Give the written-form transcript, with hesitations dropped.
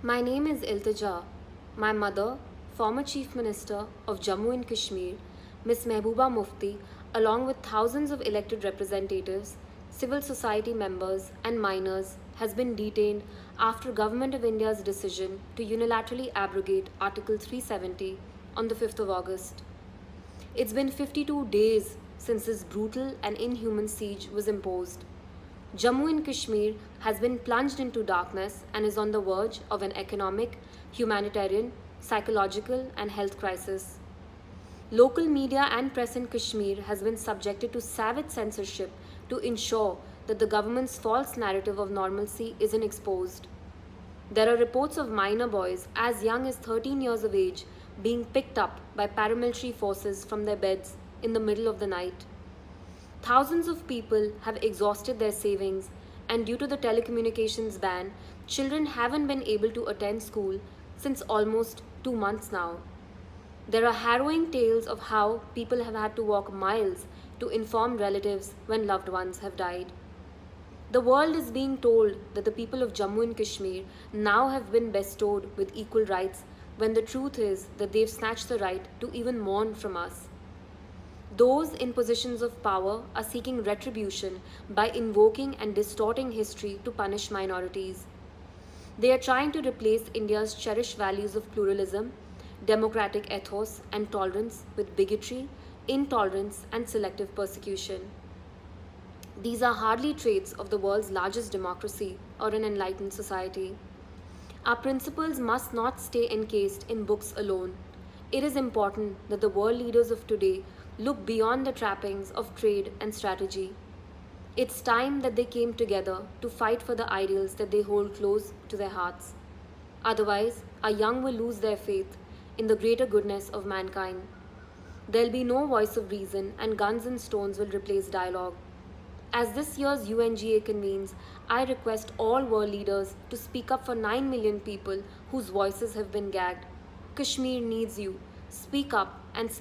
My name is Iltija. My mother, former Chief Minister of Jammu and Kashmir, Ms. Mehbooba Mufti, along with thousands of elected representatives, civil society members, and minors, has been detained after Government of India's decision to unilaterally abrogate Article 370 on the 5th of August. It's been 52 days since this brutal and inhuman siege was imposed. Jammu and Kashmir has been plunged into darkness and is on the verge of an economic, humanitarian, psychological, and health crisis. Local media and press in Kashmir has been subjected to savage censorship to ensure that the government's false narrative of normalcy isn't exposed. There are reports of minor boys as young as 13 years of age being picked up by paramilitary forces from their beds in the middle of the night. Thousands of people have exhausted their savings, and due to the telecommunications ban, children haven't been able to attend school since almost 2 months now. There are harrowing tales of how people have had to walk miles to inform relatives when loved ones have died. The world is being told that the people of Jammu and Kashmir now have been bestowed with equal rights, when the truth is that they've snatched the right to even mourn from us. Those in positions of power are seeking retribution by invoking and distorting history to punish minorities. They are trying to replace India's cherished values of pluralism, democratic ethos, and tolerance with bigotry, intolerance, and selective persecution. These are hardly traits of the world's largest democracy or an enlightened society. Our principles must not stay encased in books alone. It is important that the world leaders of today look beyond the trappings of trade and strategy. It's time that they came together to fight for the ideals that they hold close to their hearts. Otherwise, our young will lose their faith in the greater goodness of mankind. There'll be no voice of reason, and guns and stones will replace dialogue. As this year's UNGA convenes, I request all world leaders to speak up for 9 million people whose voices have been gagged. Kashmir needs you. Speak up and